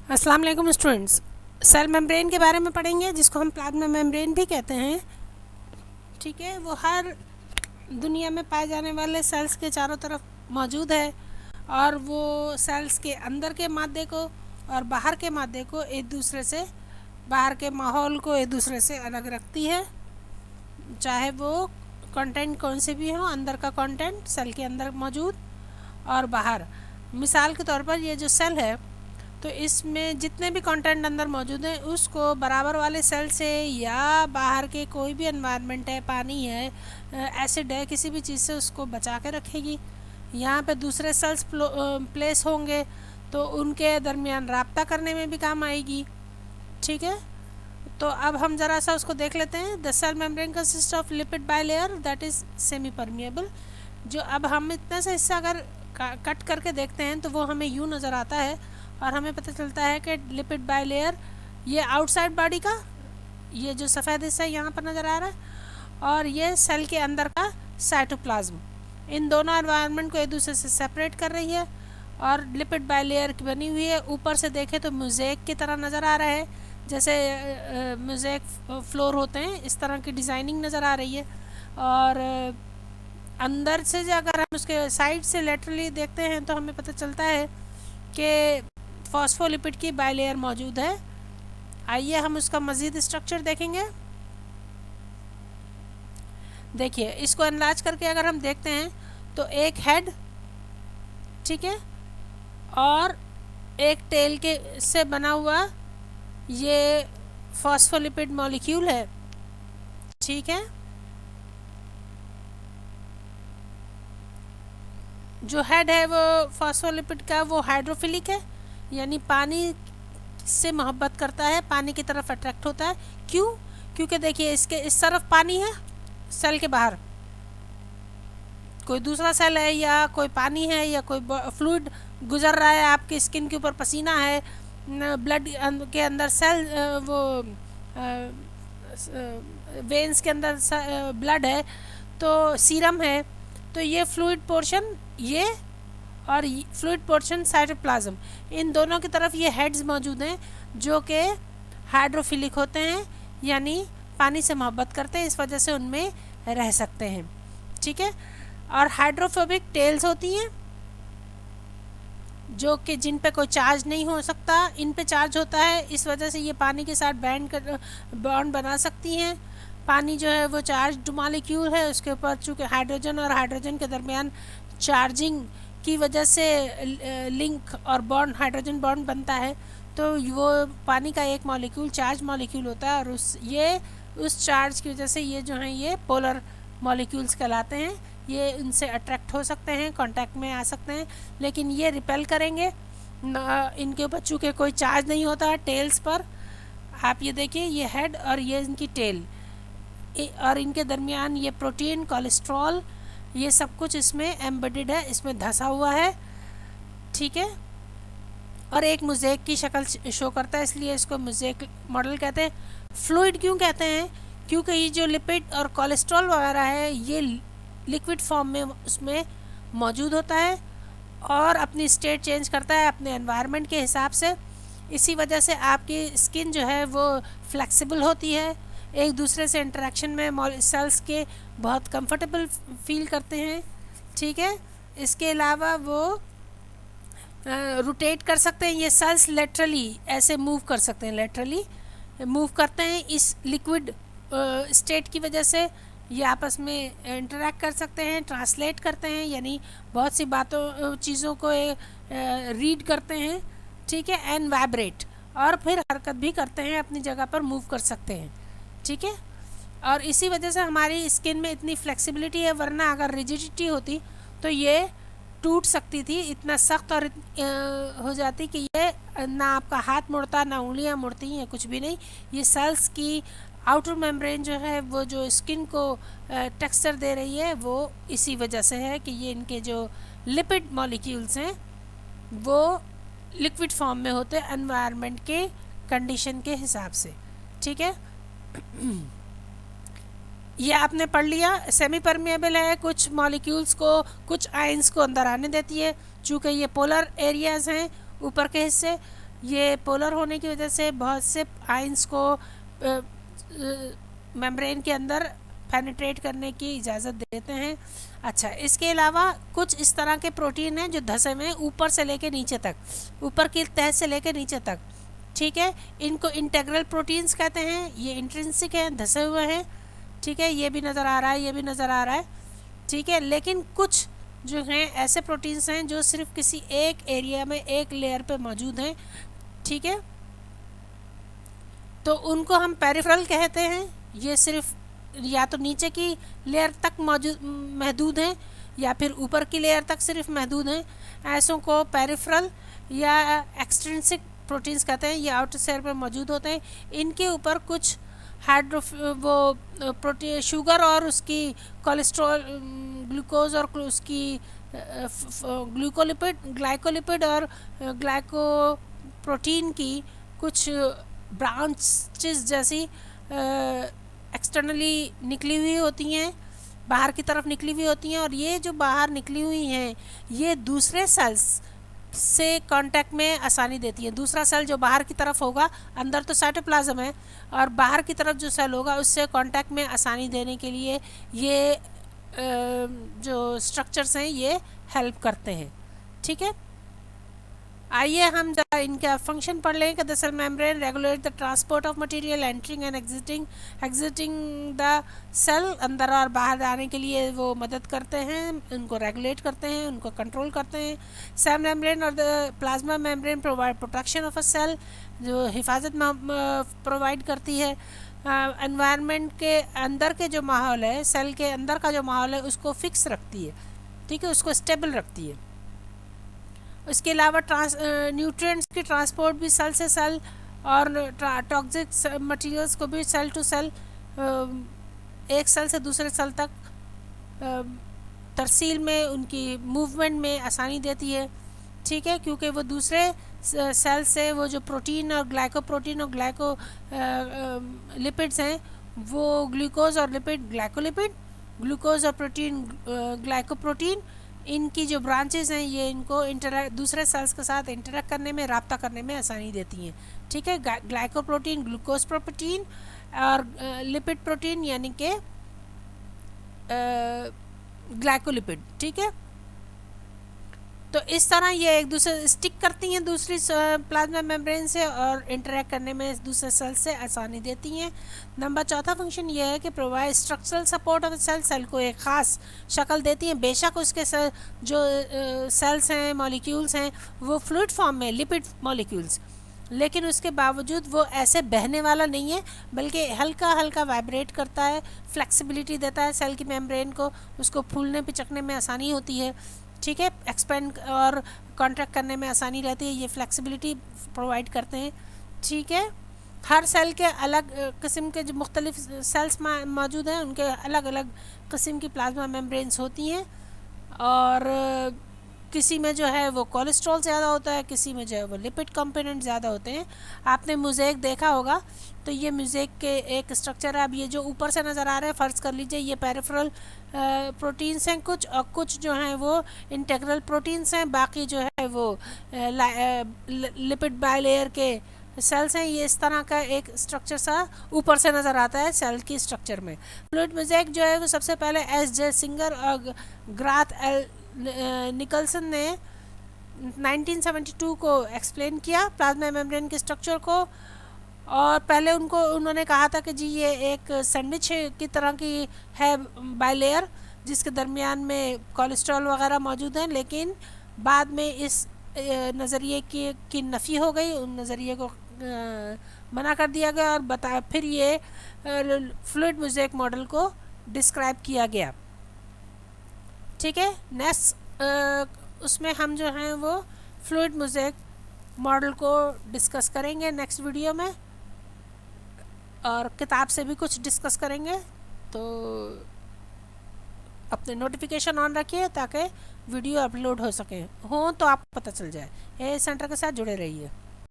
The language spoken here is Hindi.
अस्सलाम वालेकुम स्टूडेंट्स। सेल मेम्ब्रेन के बारे में पढ़ेंगे, जिसको हम प्लाज्मा मेम्ब्रेन भी कहते हैं। ठीक है, वो हर दुनिया में पाए जाने वाले सेल्स के चारों तरफ मौजूद है और वो सेल्स के अंदर के मादे को और बाहर के मादे को एक दूसरे से, बाहर के माहौल को एक दूसरे से अलग रखती है। चाहे वो कंटेंट कौन से भी हो, अंदर का कंटेंट सेल के अंदर मौजूद और बाहर। मिसाल के तौर पर ये जो सेल है, तो इसमें जितने भी कंटेंट अंदर मौजूद हैं उसको बराबर वाले सेल से या बाहर के कोई भी एनवायरनमेंट है, पानी है, एसिड है, किसी भी चीज़ से उसको बचा के रखेगी। यहाँ पे दूसरे सेल्स प्लेस होंगे तो उनके दरमियान राब्ता करने में भी काम आएगी। ठीक है, तो अब हम ज़रा सा उसको देख लेते हैं। The cell membrane consist of lipid bilayer that is semi permeable. जो अब हम इतना सा हिस्सा अगर कट करके देखते हैं तो वो हमें यूँ नज़र आता है और हमें पता चलता है कि लिपिड बाइलेयर ये आउटसाइड बॉडी का, ये जो सफ़ेद हिस्सा यहाँ पर नज़र आ रहा है, और ये सेल के अंदर का साइटोप्लाज्म। इन दोनों एनवायरनमेंट को एक दूसरे से सेपरेट कर रही है और लिपिड बाइलेयर की बनी हुई है। ऊपर से देखें तो मोज़ेक की तरह नज़र आ रहा है, जैसे मोज़ेक फ्लोर होते हैं, इस तरह की डिज़ाइनिंग नज़र आ रही है। और अंदर से अगर हम उसके साइड से लेटरली देखते हैं तो हमें पता चलता है कि फॉस्फोलिपिड की बाइलेयर मौजूद है। आइए हम उसका मज़ीद स्ट्रक्चर देखेंगे। देखिए, इसको एनलार्ज करके अगर हम देखते हैं तो एक हेड, ठीक है, और एक टेल के से बना हुआ ये फॉस्फोलिपिड मॉलिक्यूल है। ठीक है, जो हेड है वो फॉस्फोलिपिड का वो हाइड्रोफिलिक है, यानी पानी से मोहब्बत करता है, पानी की तरफ अट्रैक्ट होता है। क्यों? क्योंकि देखिए इसके इस तरफ पानी है, सेल के बाहर कोई दूसरा सेल है या कोई पानी है या कोई फ्लूइड गुजर रहा है, आपकी स्किन के ऊपर पसीना है, ब्लड के अंदर सेल वो वेन्स के अंदर ब्लड है, तो सीरम है, तो ये फ्लूइड पोर्शन ये और फ्लूइड पोर्शन साइटोप्लाज्म, इन दोनों की तरफ ये हेड्स मौजूद हैं जो कि हाइड्रोफिलिक होते हैं, यानी पानी से मोहब्बत करते हैं, इस वजह से उनमें रह सकते हैं। ठीक है, और हाइड्रोफोबिक टेल्स होती हैं जो कि जिन पे कोई चार्ज नहीं हो सकता, इन पे चार्ज होता है, इस वजह से ये पानी के साथ बॉन्ड बना सकती हैं। पानी जो है वो चार्ज मॉलिक्यूल है, उसके ऊपर चूँकि हाइड्रोजन और हाइड्रोजन के दरमियान चार्जिंग की वजह से लिंक और बॉन्ड, हाइड्रोजन बॉन्ड बनता है, तो वो पानी का एक मॉलिक्यूल चार्ज मॉलिक्यूल होता है और उस चार्ज की वजह से ये जो हैं ये पोलर मॉलिक्यूल्स कहलाते हैं। ये उनसे अट्रैक्ट हो सकते हैं, कांटेक्ट में आ सकते हैं, लेकिन ये रिपेल करेंगे इनके ऊपर, चूँकि कोई चार्ज नहीं होता टेल्स पर। आप ये देखिए, ये हेड और ये इनकी टेल, और इनके दरमियान ये प्रोटीन, कोलेस्ट्रॉल, ये सब कुछ इसमें एम्बेडेड है, इसमें धंसा हुआ है। ठीक है, और एक मोज़ेक की शक्ल शो करता है, इसलिए इसको मोज़ेक मॉडल कहते हैं। फ्लूइड क्यों कहते हैं? क्योंकि ये जो लिपिड और कोलेस्ट्रॉल वगैरह है ये लिक्विड फॉर्म में उसमें मौजूद होता है और अपनी स्टेट चेंज करता है अपने एनवायरनमेंट के हिसाब से। इसी वजह से आपकी स्किन जो है वो फ्लेक्सिबल होती है, एक दूसरे से इंटरेक्शन में सेल्स के बहुत कंफर्टेबल फील करते हैं। ठीक है, इसके अलावा वो रोटेट कर सकते हैं, ये सेल्स लेटरली ऐसे मूव कर सकते हैं, लेटरली मूव करते हैं। इस लिक्विड स्टेट की वजह से ये आपस में इंटरेक्ट कर सकते हैं, ट्रांसलेट करते हैं, यानी बहुत सी बातों चीज़ों को रीड करते हैं। ठीक है, एंड वाइब्रेट, और फिर हरकत भी करते हैं, अपनी जगह पर मूव कर सकते हैं। ठीक है, और इसी वजह से हमारी स्किन में इतनी फ्लेक्सिबिलिटी है, वरना अगर रिजिडिटी होती तो ये टूट सकती थी, इतना सख्त और हो जाती कि ये ना आपका हाथ मुड़ता, ना उंगलियां मुड़ती हैं, कुछ भी नहीं। ये सेल्स की आउटर मेम्ब्रेन जो है वो जो स्किन को टेक्सचर दे रही है, वो इसी वजह से है कि ये इनके जो लिपिड मॉलिक्यूल्स हैं वो लिक्विड फॉर्म में होते हैं एनवायरनमेंट के कंडीशन के हिसाब से। ठीक है, ये आपने पढ़ लिया। सेमी परमिएबल है, कुछ मॉलिक्यूल्स को, कुछ आयंस को अंदर आने देती है, चूँकि ये पोलर एरियाज़ हैं ऊपर के हिस्से, ये पोलर होने की वजह से बहुत से आयंस को मेम्ब्रेन के अंदर पेनिट्रेट करने की इजाज़त देते हैं। अच्छा, इसके अलावा कुछ इस तरह के प्रोटीन हैं जो धसे में ऊपर से लेके नीचे तक, ऊपर की तह से लेके नीचे तक, ठीक है, इनको इंटेग्रल प्रोटीन्स कहते हैं। ये इंट्रिंसिक हैं, धसे हुए हैं, ठीक है, ये भी नज़र आ रहा है, ये भी नज़र आ रहा है, ठीक है। लेकिन कुछ जो हैं ऐसे प्रोटीन्स हैं जो सिर्फ किसी एक एरिया में, एक लेयर पे मौजूद हैं, ठीक है, तो उनको हम पेरिफेरल कहते हैं। ये सिर्फ या तो नीचे की लेयर तक मौजूद महदूद हैं या फिर ऊपर की लेयर तक सिर्फ महदूद हैं। ऐसों को पेरिफेरल या एक्सट्रिंसिक प्रोटीन्स कहते हैं। ये आउटर सेल पर मौजूद होते हैं। इनके ऊपर कुछ हाइड्रो वो प्रोटीन, शुगर और उसकी कोलेस्ट्रॉल, ग्लूकोज और उसकी ग्लाइकोलिपिड और ग्लाइकोप्रोटीन की कुछ ब्रांचेस जैसी एक्सटर्नली निकली हुई होती हैं, बाहर की तरफ निकली हुई होती हैं। और ये जो बाहर निकली हुई हैं ये दूसरे सेल्स से कांटेक्ट में आसानी देती है। दूसरा सेल जो बाहर की तरफ होगा, अंदर तो साइटोप्लाज्म है, और बाहर की तरफ जो सेल होगा उससे कांटेक्ट में आसानी देने के लिए ये जो स्ट्रक्चर्स हैं ये हेल्प करते हैं, ठीक है। आइए हम जरा इनका फंक्शन पढ़ लें कि the cell membrane regulate the transport of material entering and exiting the cell. अंदर और बाहर आने के लिए वो मदद करते हैं, उनको रेगुलेट करते हैं, उनको कंट्रोल करते हैं। सेल मेम्ब्रेन और the plasma membrane provide protection of a cell, जो हिफाजत प्रोवाइड करती है। एनवायरनमेंट के अंदर के जो माहौल है, सेल के अंदर का जो माहौल है उसको फिक्स रखती है, ठीक है, उसको स्टेबल रखती है। इसके अलावा न्यूट्रिएंट्स की ट्रांसपोर्ट भी सेल से सेल, और टॉक्सिक मटेरियल्स को भी सेल टू सेल, एक सेल से दूसरे सेल तक तरसील में, उनकी मूवमेंट में आसानी देती है, ठीक है, क्योंकि वो दूसरे सेल से वो जो प्रोटीन और ग्लाइकोप्रोटीन और ग्लाइको लिपिड्स हैं, वो ग्लूकोज और लिपिड ग्लाइकोलिपिड, ग्लूकोज और प्रोटीन ग्लाइकोप्रोटीन, इनकी जो ब्रांचेस हैं ये इनको दूसरे सेल्स के साथ इंटरेक्ट करने में, राब्ता करने में आसानी देती हैं, ठीक है। ग्लाइकोप्रोटीन ग्लूकोज प्रोटीन और लिपिड प्रोटीन यानी कि ग्लाइकोलिपिड, ठीक है। तो इस तरह ये एक दूसरे स्टिक करती हैं दूसरी प्लाज्मा मेम्ब्रेन से और इंटरेक्ट करने में दूसरे सेल से आसानी देती हैं। नंबर चौथा फंक्शन ये है कि provide structural support of cell, cell को एक ख़ास शक्ल देती हैं। बेशक उसके जो सेल्स हैं, मॉलिक्यूल्स हैं, वो फ्लूइड फॉर्म में, लिपिड मॉलिक्यूल्स, लेकिन उसके बावजूद वो ऐसे बहने वाला नहीं है, बल्कि हल्का हल्का वाइब्रेट करता है, फ्लेक्सिबिलिटी देता है सेल की मेम्ब्रेन को, उसको फूलने पिचकने में आसानी होती है, ठीक है, एक्सपेंड और कॉन्ट्रैक्ट करने में आसानी रहती है, ये फ्लेक्सिबिलिटी प्रोवाइड करते हैं, ठीक है। हर सेल के अलग किस्म के जो मुख्तलिफ सेल्स मौजूद हैं, उनके अलग अलग किस्म की प्लाज्मा मेम्ब्रेन्स होती हैं, और किसी में जो है वो कोलेस्ट्रॉल ज़्यादा होता है, किसी में जो है वो लिपिड कंपोनेंट ज़्यादा होते हैं। आपने मोज़ेक देखा होगा, तो ये मोज़ेक के एक स्ट्रक्चर है। अब ये जो ऊपर से नज़र आ रहा है, फ़र्ज़ कर लीजिए ये पेरिफेरल प्रोटीन्स हैं कुछ, और कुछ जो हैं वो इंटेग्रल प्रोटीन्स हैं, बाकी जो है वो लिपिड बायलेयर के सेल्स हैं। ये इस तरह का एक स्ट्रक्चर सा ऊपर से नज़र आता है सेल की स्ट्रक्चर में। फ्लूइड मोज़ेक जो है वो सबसे पहले एस.जे. सिंगर और ग्राथ एल निकलसन ने 1972 को एक्सप्लेन किया प्लाज्मा मेम्ब्रेन के स्ट्रक्चर को। और पहले उन्होंने कहा था कि जी ये एक सैंडविच की तरह की है बायलेयर, जिसके दरमियान में कोलेस्ट्रॉल वगैरह मौजूद हैं, लेकिन बाद में इस नज़रिए की नफ़ी हो गई, उन नज़रिए को मना कर दिया गया, और फिर ये फ्लूइड मोज़ेक मॉडल को डिस्क्राइब किया गया, ठीक है। नेक्स्ट उसमें हम जो हैं वो फ्लूइड मोज़ेक मॉडल को डिस्कस करेंगे नेक्स्ट वीडियो में, और किताब से भी कुछ डिस्कस करेंगे। तो अपने नोटिफिकेशन ऑन रखिए ताकि वीडियो अपलोड हो सके, हो तो आपको पता चल जाए। ए सेंटर के साथ जुड़े रहिए।